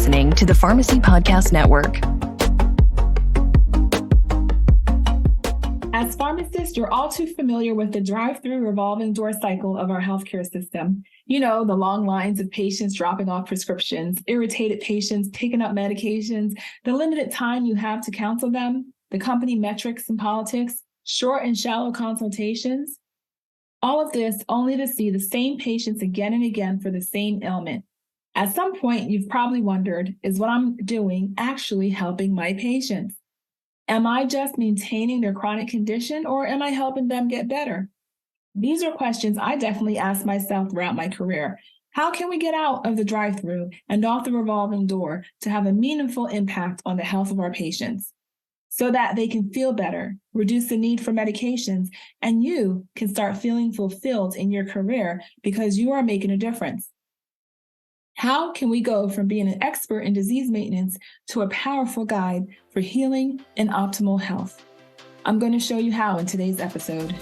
listening to the Pharmacy Podcast Network. As pharmacists, you're all too familiar with the drive-through revolving door cycle of our healthcare system. You know, the long lines of patients dropping off prescriptions, irritated patients picking up medications, the limited time you have to counsel them, the company metrics and politics, short and shallow consultations. All of this only to see the same patients again and again for the same ailment. At some point, you've probably wondered, is what I'm doing actually helping my patients? Am I just maintaining their chronic condition, or am I helping them get better? These are questions I definitely asked myself throughout my career. How can we get out of the drive-through and off the revolving door to have a meaningful impact on the health of our patients, so that they can feel better, reduce the need for medications, and you can start feeling fulfilled in your career because you are making a difference? How can we go from being an expert in disease maintenance to a powerful guide for healing and optimal health? I'm going to show you how in today's episode.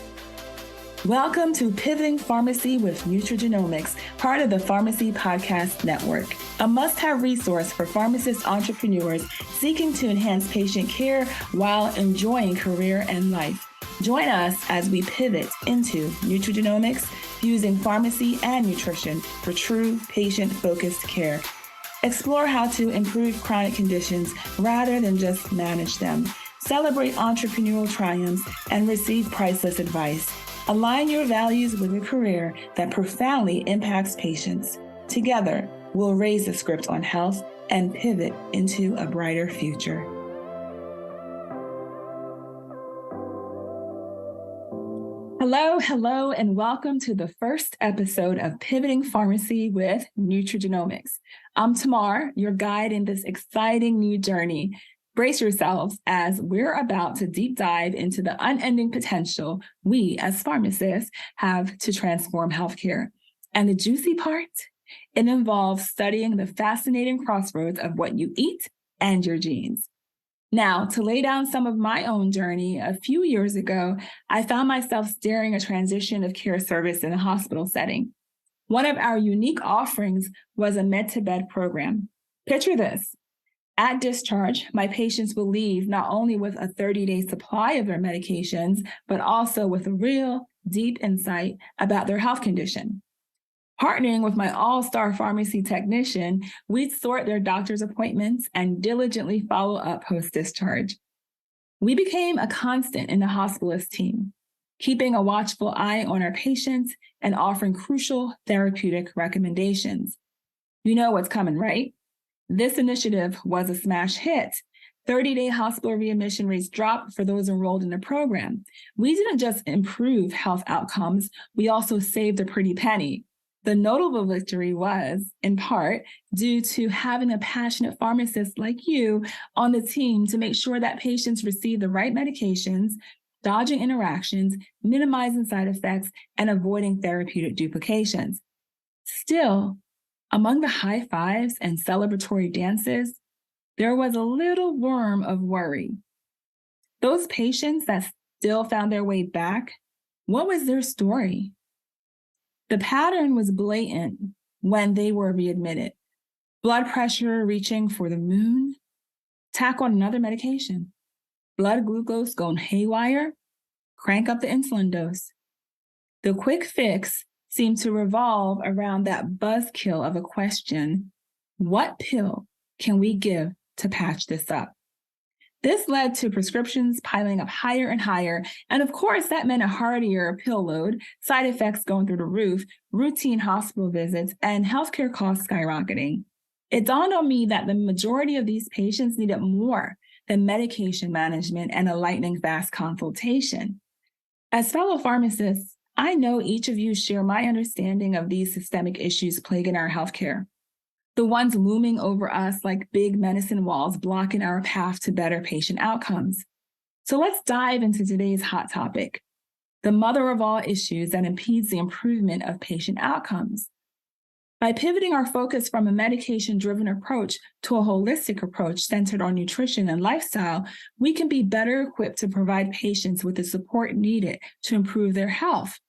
Welcome to Pivoting Pharmacy with Nutrigenomics, part of the Pharmacy Podcast Network, a must-have resource for pharmacist entrepreneurs seeking to enhance patient care while enjoying career and life. Join us as we pivot into nutrigenomics, fusing pharmacy and nutrition for true patient-focused care. Explore how to improve chronic conditions rather than just manage them. Celebrate entrepreneurial triumphs and receive priceless advice. Align your values with a career that profoundly impacts patients. Together, we'll raise the script on health and pivot into a brighter future. Hello, and welcome to the first episode of Pivoting Pharmacy with Nutrigenomics. I'm Tamar, your guide in this exciting new journey. Brace yourselves as we're about to deep dive into the unending potential we as pharmacists have to transform healthcare. And the juicy part, it involves studying the fascinating crossroads of what you eat and your genes. Now, to lay down some of my own journey, a few years ago, I found myself steering a transition of care service in a hospital setting. One of our unique offerings was a med-to-bed program. Picture this. At discharge, my patients will leave not only with a 30-day supply of their medications, but also with a real, deep insight about their health condition. Partnering with my all-star pharmacy technician, we'd sort their doctor's appointments and diligently follow up post-discharge. We became a constant in the hospitalist team, keeping a watchful eye on our patients and offering crucial therapeutic recommendations. You know what's coming, right? This initiative was a smash hit. 30-day hospital readmission rates dropped for those enrolled in the program. We didn't just improve health outcomes, we also saved a pretty penny. The notable victory was, in part, due to having a passionate pharmacist like you on the team to make sure that patients receive the right medications, dodging interactions, minimizing side effects, and avoiding therapeutic duplications. Still, among the high fives and celebratory dances, there was a little worm of worry. Those patients that still found their way back, what was their story? The pattern was blatant when they were readmitted. Blood pressure reaching for the moon, tack on another medication, blood glucose going haywire, crank up the insulin dose. The quick fix seemed to revolve around that buzzkill of a question: what pill can we give to patch this up? This led to prescriptions piling up higher and higher, and of course that meant a heartier pill load, side effects going through the roof, routine hospital visits, and healthcare costs skyrocketing. It dawned on me that the majority of these patients needed more than medication management and a lightning-fast consultation. As fellow pharmacists, I know each of you share my understanding of these systemic issues plaguing our healthcare, the ones looming over us like big medicine walls blocking our path to better patient outcomes. So let's dive into today's hot topic, the mother of all issues that impedes the improvement of patient outcomes. By pivoting our focus from a medication-driven approach to a holistic approach centered on nutrition and lifestyle, we can be better equipped to provide patients with the support needed to improve their health.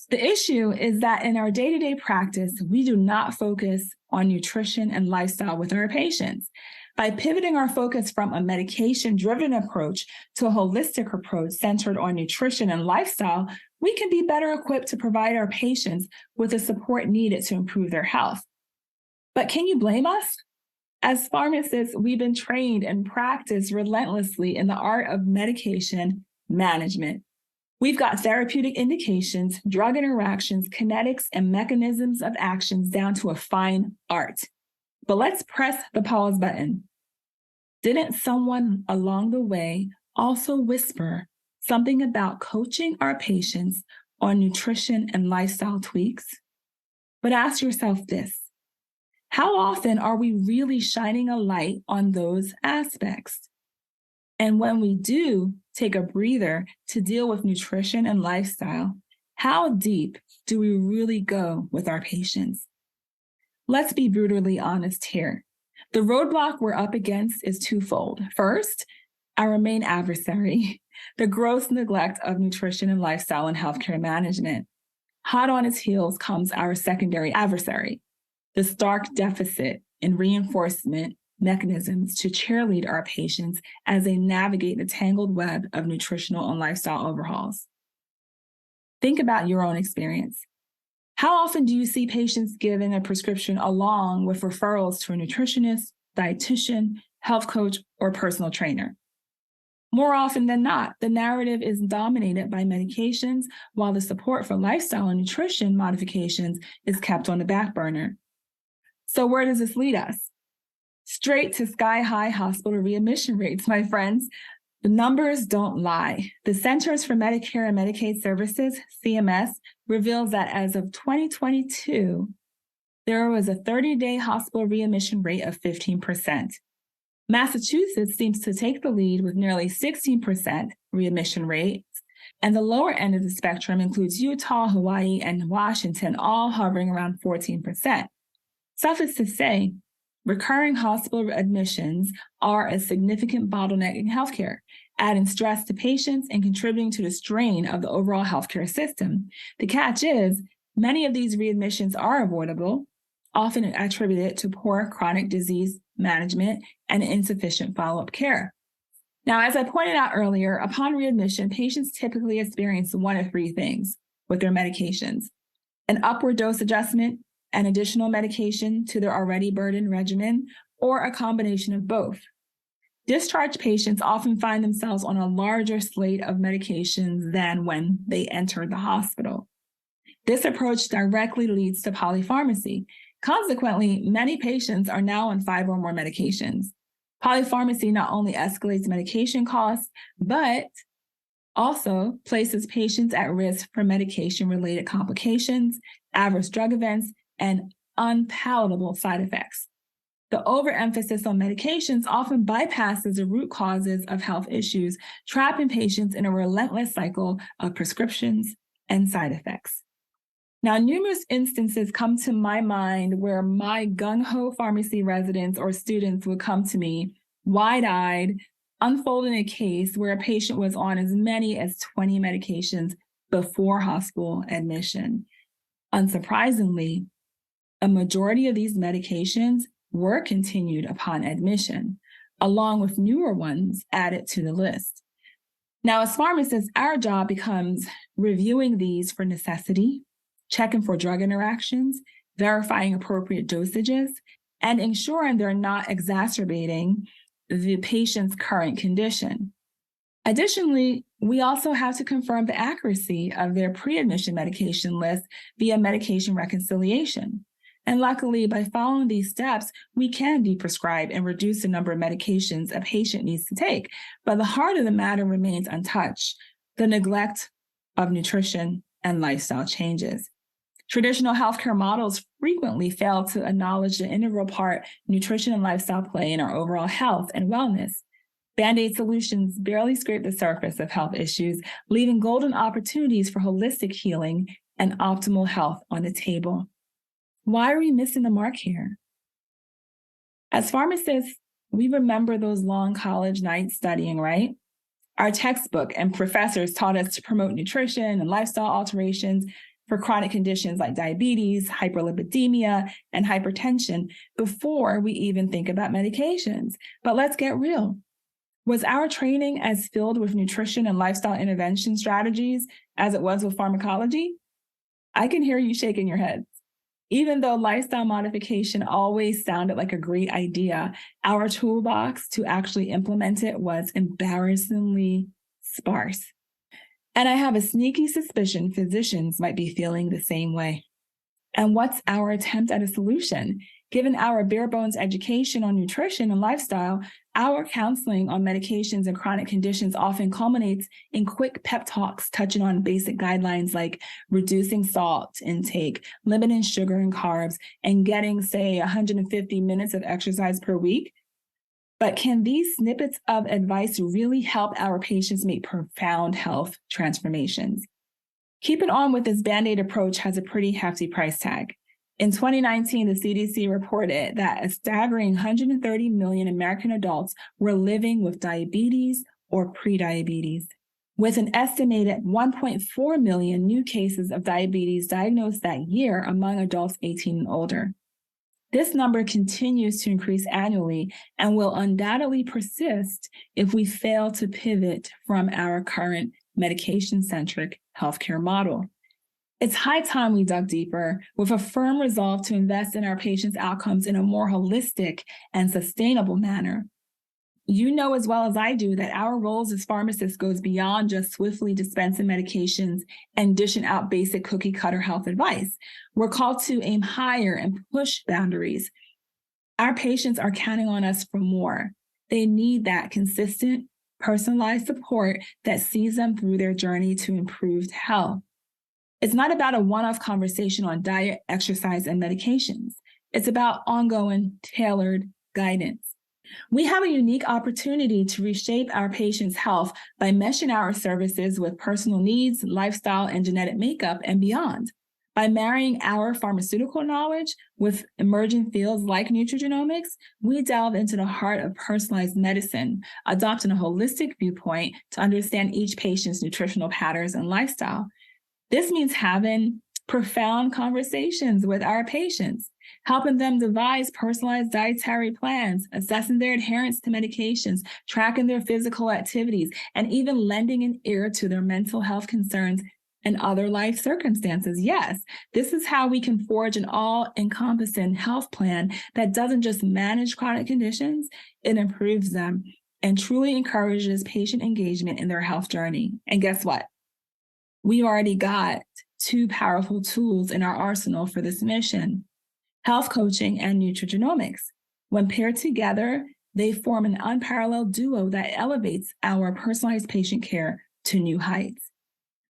The issue is that in our day-to-day practice, we do not focus on nutrition and lifestyle with our patients. By pivoting our focus from a medication-driven approach to a holistic approach centered on nutrition and lifestyle, we can be better equipped to provide our patients with the support needed to improve their health. But can you blame us? As pharmacists, we've been trained and practiced relentlessly in the art of medication management. We've got therapeutic indications, drug interactions, kinetics, and mechanisms of actions down to a fine art. But let's press the pause button. Didn't someone along the way also whisper something about coaching our patients on nutrition and lifestyle tweaks? But ask yourself this: how often are we really shining a light on those aspects? And when we do take a breather to deal with nutrition and lifestyle, how deep do we really go with our patients? Let's be brutally honest here. The roadblock we're up against is twofold. First, our main adversary, the gross neglect of nutrition and lifestyle in healthcare management. Hot on its heels comes our secondary adversary, the stark deficit in reinforcement mechanisms to cheerlead our patients as they navigate the tangled web of nutritional and lifestyle overhauls. Think about your own experience. How often do you see patients given a prescription along with referrals to a nutritionist, dietitian, health coach, or personal trainer? More often than not, the narrative is dominated by medications, while the support for lifestyle and nutrition modifications is kept on the back burner. So where does this lead us? Straight to sky-high hospital readmission rates, my friends. The numbers don't lie. The Centers for Medicare and Medicaid Services, CMS, reveals that as of 2022, there was a 30-day hospital readmission rate of 15%. Massachusetts seems to take the lead with nearly 16% readmission rates, and the lower end of the spectrum includes Utah, Hawaii, and Washington, all hovering around 14%. Suffice to say, recurring hospital admissions are a significant bottleneck in healthcare, adding stress to patients and contributing to the strain of the overall healthcare system. The catch is, many of these readmissions are avoidable, often attributed to poor chronic disease management and insufficient follow-up care. Now, as I pointed out earlier, upon readmission, patients typically experience one of three things with their medications: an upward dose adjustment, an additional medication to their already burdened regimen, or a combination of both. Discharged patients often find themselves on a larger slate of medications than when they entered the hospital. This approach directly leads to polypharmacy. Consequently, many patients are now on 5 or more medications. Polypharmacy not only escalates medication costs, but also places patients at risk for medication-related complications, adverse drug events, and unpalatable side effects. The overemphasis on medications often bypasses the root causes of health issues, trapping patients in a relentless cycle of prescriptions and side effects. Now, numerous instances come to my mind where my gung-ho pharmacy residents or students would come to me wide-eyed, unfolding a case where a patient was on as many as 20 medications before hospital admission. Unsurprisingly, a majority of these medications were continued upon admission, along with newer ones added to the list. Now, as pharmacists, our job becomes reviewing these for necessity, checking for drug interactions, verifying appropriate dosages, and ensuring they're not exacerbating the patient's current condition. Additionally, we also have to confirm the accuracy of their pre-admission medication list via medication reconciliation. And luckily, by following these steps, we can deprescribe and reduce the number of medications a patient needs to take. But the heart of the matter remains untouched: the neglect of nutrition and lifestyle changes. Traditional healthcare models frequently fail to acknowledge the integral part nutrition and lifestyle play in our overall health and wellness. Band-Aid solutions barely scrape the surface of health issues, leaving golden opportunities for holistic healing and optimal health on the table. Why are we missing the mark here? As pharmacists, we remember those long college nights studying, right? Our textbook and professors taught us to promote nutrition and lifestyle alterations. for chronic conditions like diabetes, hyperlipidemia, and hypertension before we even think about medications. But let's get real. Was our training as filled with nutrition and lifestyle intervention strategies as it was with pharmacology? I can hear you shaking your heads. Even though lifestyle modification always sounded like a great idea, our toolbox to actually implement it was embarrassingly sparse. And I have a sneaky suspicion physicians might be feeling the same way. And what's our attempt at a solution? Given our bare bones education on nutrition and lifestyle, our counseling on medications and chronic conditions often culminates in quick pep talks touching on basic guidelines like reducing salt intake, limiting sugar and carbs, and getting, say, 150 minutes of exercise per week. But can these snippets of advice really help our patients make profound health transformations? Keeping on with this Band-Aid approach has a pretty hefty price tag. In 2019, the CDC reported that a staggering 130 million American adults were living with diabetes or prediabetes, with an estimated 1.4 million new cases of diabetes diagnosed that year among adults 18 and older. This number continues to increase annually and will undoubtedly persist if we fail to pivot from our current medication-centric healthcare model. It's high time we dug deeper with a firm resolve to invest in our patients' outcomes in a more holistic and sustainable manner. You know as well as I do that our roles as pharmacists goes beyond just swiftly dispensing medications and dishing out basic cookie cutter health advice. We're called to aim higher and push boundaries. Our patients are counting on us for more. They need that consistent, personalized support that sees them through their journey to improved health. It's not about a one-off conversation on diet, exercise, and medications. It's about ongoing, tailored guidance. We have a unique opportunity to reshape our patients' health by meshing our services with personal needs, lifestyle, and genetic makeup, and beyond. By marrying our pharmaceutical knowledge with emerging fields like nutrigenomics, we delve into the heart of personalized medicine, adopting a holistic viewpoint to understand each patient's nutritional patterns and lifestyle. This means having profound conversations with our patients, helping them devise personalized dietary plans, assessing their adherence to medications, tracking their physical activities, and even lending an ear to their mental health concerns and other life circumstances. Yes, this is how we can forge an all-encompassing health plan that doesn't just manage chronic conditions, it improves them and truly encourages patient engagement in their health journey. And guess what? We've already got two powerful tools in our arsenal for this mission: health coaching and nutrigenomics. When paired together, they form an unparalleled duo that elevates our personalized patient care to new heights.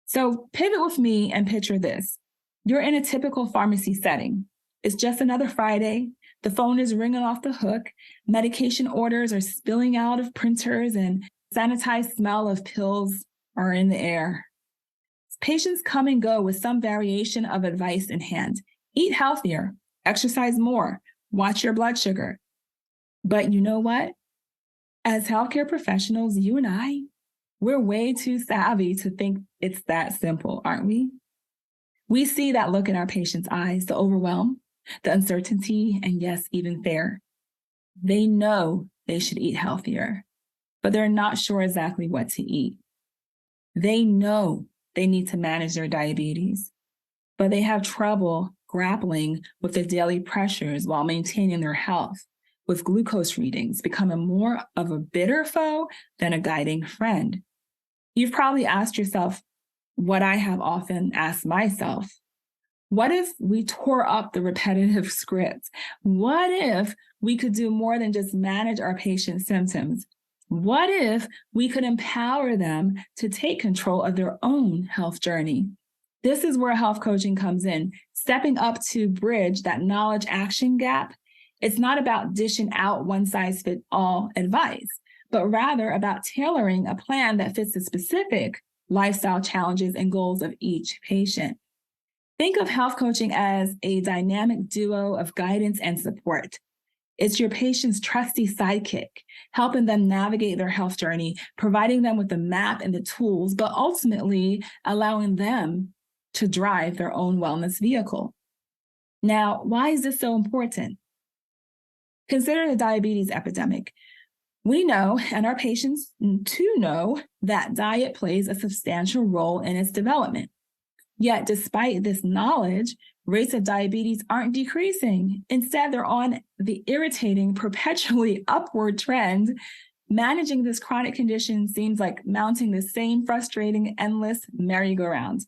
So pivot with me and picture this. You're in a typical pharmacy setting. It's just another Friday. The phone is ringing off the hook. Medication orders are spilling out of printers and sanitized smell of pills are in the air. Patients come and go with some variation of advice in hand. Eat healthier, exercise more, watch your blood sugar. But you know what? As healthcare professionals, you and I, we're way too savvy to think it's that simple, aren't we? We see that look in our patients' eyes, the overwhelm, the uncertainty, and yes, even fear. They know they should eat healthier, but they're not sure exactly what to eat. They know they need to manage their diabetes, but they have trouble grappling with the daily pressures while maintaining their health, with glucose readings becoming more of a bitter foe than a guiding friend. You've probably asked yourself what I have often asked myself. What if we tore up the repetitive scripts? What if we could do more than just manage our patients' symptoms? What if we could empower them to take control of their own health journey? This is where health coaching comes in, stepping up to bridge that knowledge action gap. It's not about dishing out one-size-fits-all advice, but rather about tailoring a plan that fits the specific lifestyle challenges and goals of each patient. Think of health coaching as a dynamic duo of guidance and support. It's your patient's trusty sidekick, helping them navigate their health journey, providing them with the map and the tools, but ultimately allowing them to drive their own wellness vehicle. Now, why is this so important? Consider the diabetes epidemic. We know, and our patients too know, that diet plays a substantial role in its development. Yet, despite this knowledge, rates of diabetes aren't decreasing. Instead, they're on the irritating, perpetually upward trend. Managing this chronic condition seems like mounting the same frustrating, endless merry-go-round.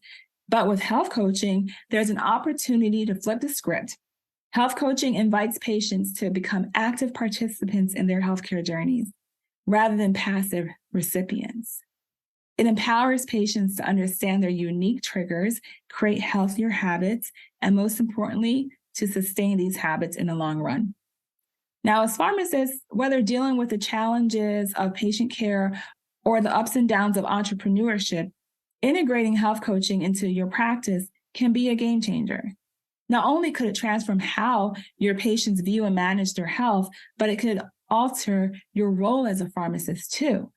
But with health coaching, there's an opportunity to flip the script. Health coaching invites patients to become active participants in their healthcare journeys, rather than passive recipients. It empowers patients to understand their unique triggers, create healthier habits, and most importantly, to sustain these habits in the long run. Now, as pharmacists, whether dealing with the challenges of patient care or the ups and downs of entrepreneurship, integrating health coaching into your practice can be a game changer. Not only could it transform how your patients view and manage their health, but it could alter your role as a pharmacist too.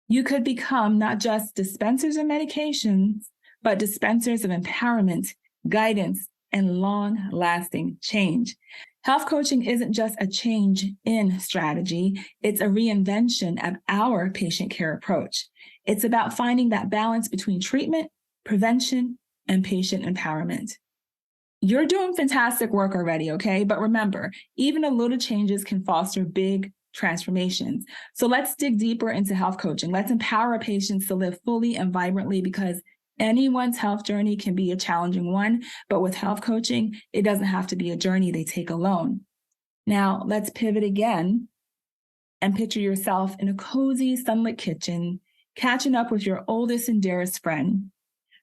You could become not just dispensers of medications, but dispensers of empowerment, guidance, and long-lasting change. Health coaching isn't just a change in strategy, it's a reinvention of our patient care approach. It's about finding that balance between treatment, prevention, and patient empowerment. You're doing fantastic work already, okay? But remember, even a little changes can foster big transformations. So let's dig deeper into health coaching. Let's empower our patients to live fully and vibrantly, because anyone's health journey can be a challenging one, but with health coaching, it doesn't have to be a journey they take alone. Now, let's pivot again and picture yourself in a cozy, sunlit kitchen, catching up with your oldest and dearest friend.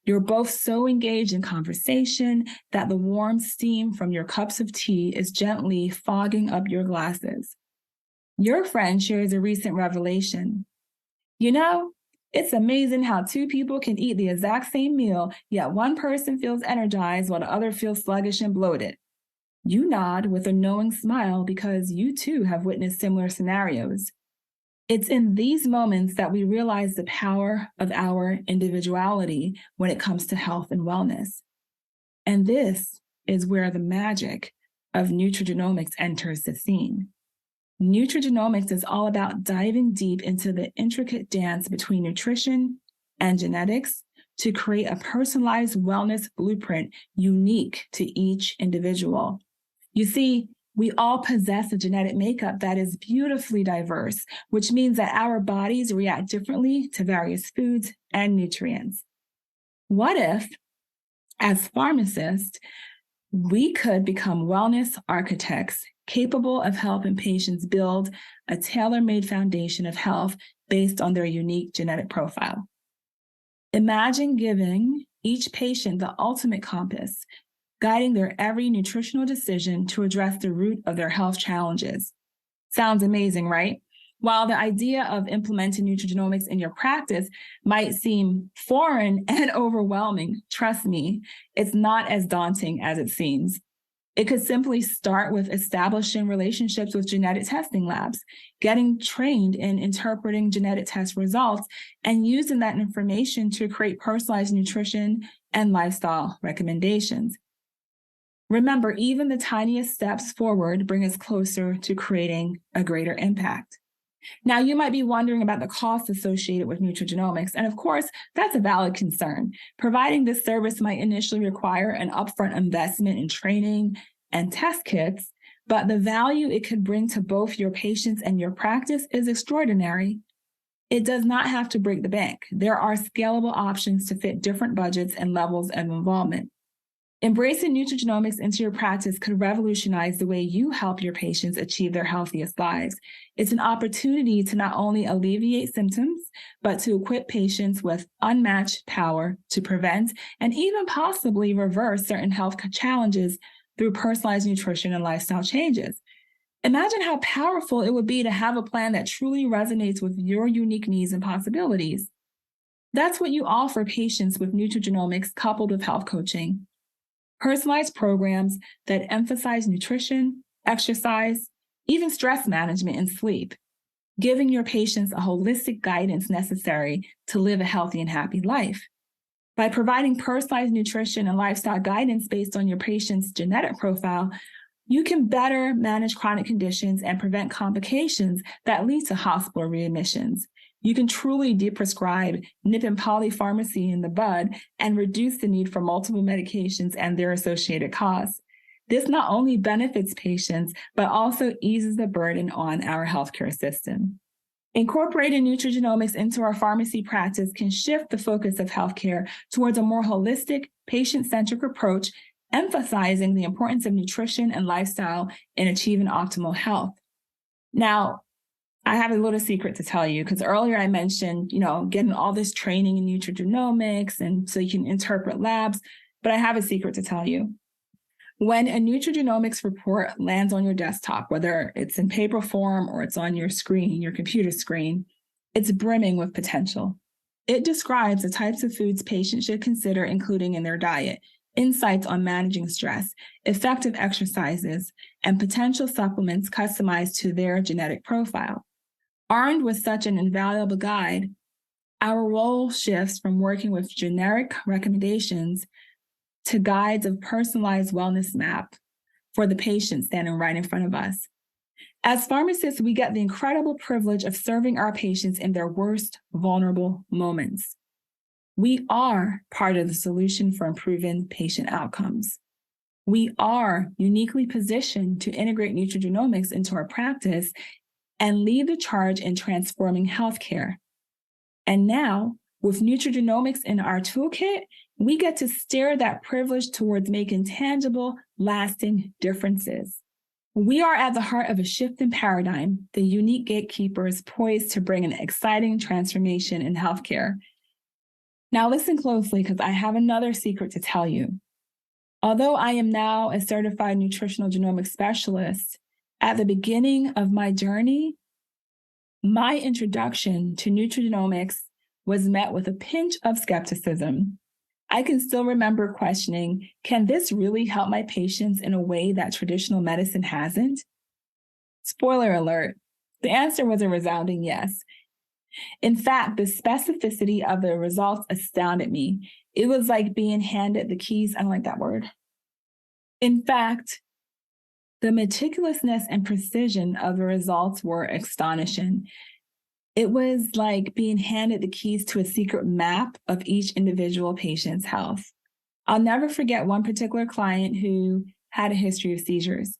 You're both so engaged in conversation that the warm steam from your cups of tea is gently fogging up your glasses. Your friend shares a recent revelation. You know, it's amazing how two people can eat the exact same meal, yet one person feels energized while the other feels sluggish and bloated. You nod with a knowing smile because you too have witnessed similar scenarios. It's in these moments that we realize the power of our individuality when it comes to health and wellness. And this is where the magic of nutrigenomics enters the scene. Nutrigenomics is all about diving deep into the intricate dance between nutrition and genetics to create a personalized wellness blueprint unique to each individual. You see, we all possess a genetic makeup that is beautifully diverse, which means that our bodies react differently to various foods and nutrients. What if, as pharmacists, we could become wellness architects capable of helping patients build a tailor-made foundation of health based on their unique genetic profile? Imagine giving each patient the ultimate compass, guiding their every nutritional decision to address the root of their health challenges. Sounds amazing, right? While the idea of implementing nutrigenomics in your practice might seem foreign and overwhelming, trust me, it's not as daunting as it seems. It could simply start with establishing relationships with genetic testing labs, getting trained in interpreting genetic test results, and using that information to create personalized nutrition and lifestyle recommendations. Remember, even the tiniest steps forward bring us closer to creating a greater impact. Now, you might be wondering about the costs associated with nutrigenomics, and of course, that's a valid concern. Providing this service might initially require an upfront investment in training and test kits, but the value it could bring to both your patients and your practice is extraordinary. It does not have to break the bank. There are scalable options to fit different budgets and levels of involvement. Embracing nutrigenomics into your practice could revolutionize the way you help your patients achieve their healthiest lives. It's an opportunity to not only alleviate symptoms, but to equip patients with unmatched power to prevent and even possibly reverse certain health challenges through personalized nutrition and lifestyle changes. Imagine how powerful it would be to have a plan that truly resonates with your unique needs and possibilities. That's what you offer patients with nutrigenomics coupled with health coaching. Personalized programs that emphasize nutrition, exercise, even stress management and sleep, giving your patients a holistic guidance necessary to live a healthy and happy life. By providing personalized nutrition and lifestyle guidance based on your patient's genetic profile, you can better manage chronic conditions and prevent complications that lead to hospital readmissions. You can truly deprescribe nip and polypharmacy in the bud and reduce the need for multiple medications and their associated costs. This not only benefits patients, but also eases the burden on our healthcare system. Incorporating nutrigenomics into our pharmacy practice can shift the focus of healthcare towards a more holistic, patient-centric approach, emphasizing the importance of nutrition and lifestyle in achieving optimal health. Now, I have a little secret to tell you, because earlier I mentioned, getting all this training in nutrigenomics and so you can interpret labs, but I have a secret to tell you. When a nutrigenomics report lands on your desktop, whether it's in paper form or it's on your screen, your computer screen, it's brimming with potential. It describes the types of foods patients should consider including in their diet, insights on managing stress, effective exercises, and potential supplements customized to their genetic profile. Armed with such an invaluable guide, our role shifts from working with generic recommendations to guides of personalized wellness map for the patient standing right in front of us. As pharmacists, we get the incredible privilege of serving our patients in their worst vulnerable moments. We are part of the solution for improving patient outcomes. We are uniquely positioned to integrate nutrigenomics into our practice and lead the charge in transforming healthcare. And now, with nutrigenomics in our toolkit, we get to steer that privilege towards making tangible, lasting differences. We are at the heart of a shift in paradigm, the unique gatekeepers poised to bring an exciting transformation in healthcare. Now listen closely, because I have another secret to tell you. Although I am now a certified nutritional genomics specialist, at the beginning of my journey, my introduction to nutrigenomics was met with a pinch of skepticism. I can still remember questioning, can this really help my patients in a way that traditional medicine hasn't? Spoiler alert, the answer was a resounding yes. In fact, the specificity of the results astounded me. It was like being handed the keys. I don't like that word. In fact, the meticulousness and precision of the results were astonishing. It was like being handed the keys to a secret map of each individual patient's health. I'll never forget one particular client who had a history of seizures.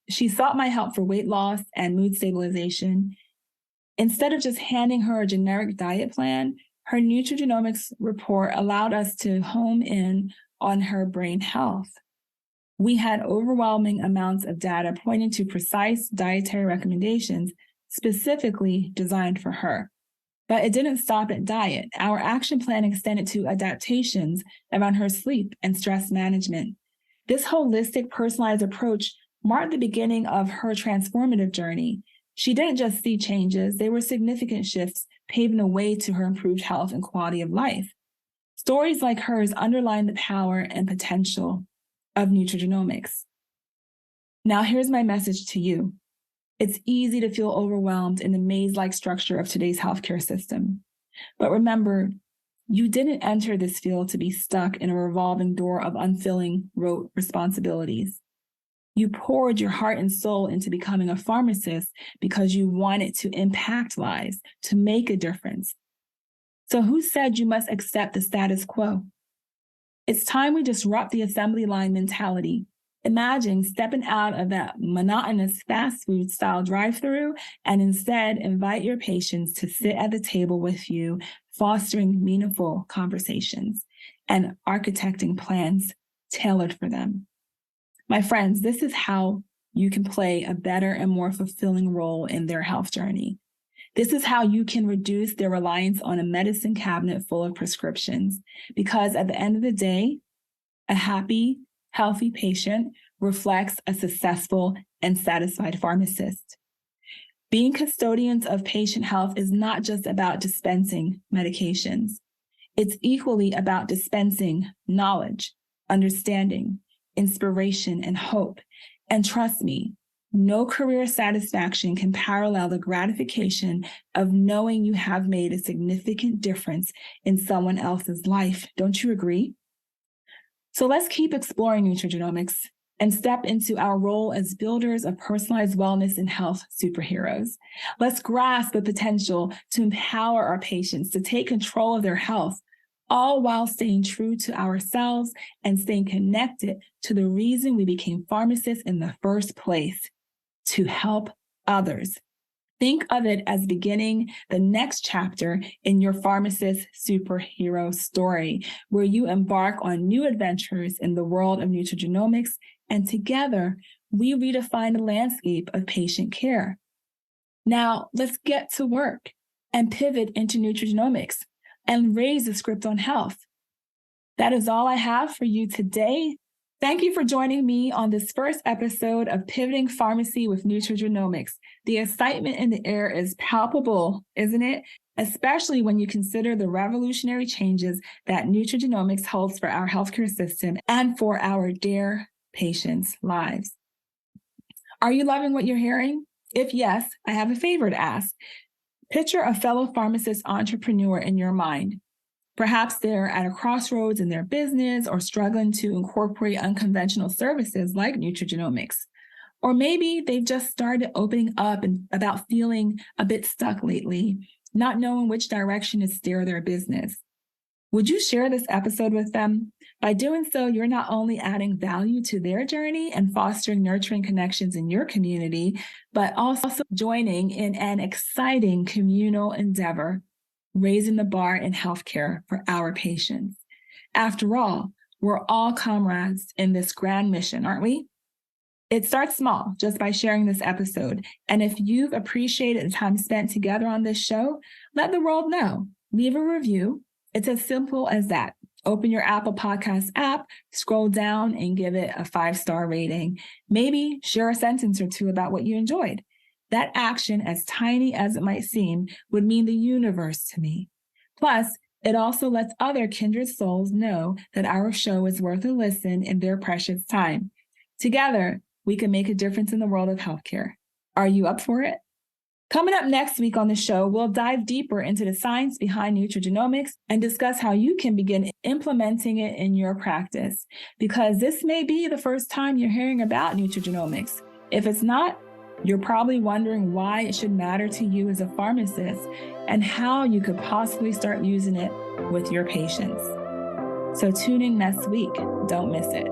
She sought my help for weight loss and mood stabilization. Instead of just handing her a generic diet plan, her nutrigenomics report allowed us to home in on her brain health. We had overwhelming amounts of data pointing to precise dietary recommendations specifically designed for her. But it didn't stop at diet. Our action plan extended to adaptations around her sleep and stress management. This holistic, personalized approach marked the beginning of her transformative journey. She didn't just see changes, they were significant shifts, paving the way to her improved health and quality of life. Stories like hers underline the power and potential of nutrigenomics. Now, here's my message to you. It's easy to feel overwhelmed in the maze-like structure of today's healthcare system. But remember, you didn't enter this field to be stuck in a revolving door of unfilling rote responsibilities. You poured your heart and soul into becoming a pharmacist because you wanted to impact lives, to make a difference. So who said you must accept the status quo? It's time we disrupt the assembly line mentality. Imagine stepping out of that monotonous fast food style drive-through and instead invite your patients to sit at the table with you, fostering meaningful conversations and architecting plans tailored for them. My friends, this is how you can play a better and more fulfilling role in their health journey. This is how you can reduce their reliance on a medicine cabinet full of prescriptions, because at the end of the day, a happy, healthy patient reflects a successful and satisfied pharmacist. Being custodians of patient health is not just about dispensing medications. It's equally about dispensing knowledge, understanding, inspiration, and hope. And trust me, No career satisfaction can parallel the gratification of knowing you have made a significant difference in someone else's life. Don't you agree? So let's keep exploring nutrigenomics and step into our role as builders of personalized wellness and health superheroes. Let's grasp the potential to empower our patients to take control of their health, all while staying true to ourselves and staying connected to the reason we became pharmacists in the first place, to help others. Think of it as beginning the next chapter in your pharmacist superhero story, where you embark on new adventures in the world of nutrigenomics, and together we redefine the landscape of patient care. Now, let's get to work and pivot into nutrigenomics and raise the script on health. That is all I have for you today. Thank you for joining me on this first episode of Pivoting Pharmacy with Nutrigenomics. The excitement in the air is palpable, isn't it? Especially when you consider the revolutionary changes that nutrigenomics holds for our healthcare system and for our dear patients' lives. Are you loving what you're hearing? If yes, I have a favor to ask. Picture a fellow pharmacist entrepreneur in your mind. Perhaps they're at a crossroads in their business or struggling to incorporate unconventional services like nutrigenomics. Or maybe they've just started opening up and about feeling a bit stuck lately, not knowing which direction to steer their business. Would you share this episode with them? By doing so, you're not only adding value to their journey and fostering nurturing connections in your community, but also joining in an exciting communal endeavor, raising the bar in healthcare for our patients. After all, we're all comrades in this grand mission, aren't we? It starts small, just by sharing this episode. And if you've appreciated the time spent together on this show, let the world know. Leave a review. It's as simple as that. Open your Apple Podcasts app, scroll down, and give it a 5-star rating. Maybe share a sentence or two about what you enjoyed. That action, as tiny as it might seem, would mean the universe to me. Plus, it also lets other kindred souls know that our show is worth a listen in their precious time. Together, we can make a difference in the world of healthcare. Are you up for it? Coming up next week on the show, we'll dive deeper into the science behind nutrigenomics and discuss how you can begin implementing it in your practice. Because this may be the first time you're hearing about nutrigenomics. If it's not, you're probably wondering why it should matter to you as a pharmacist and how you could possibly start using it with your patients. So tune in next week. Don't miss it.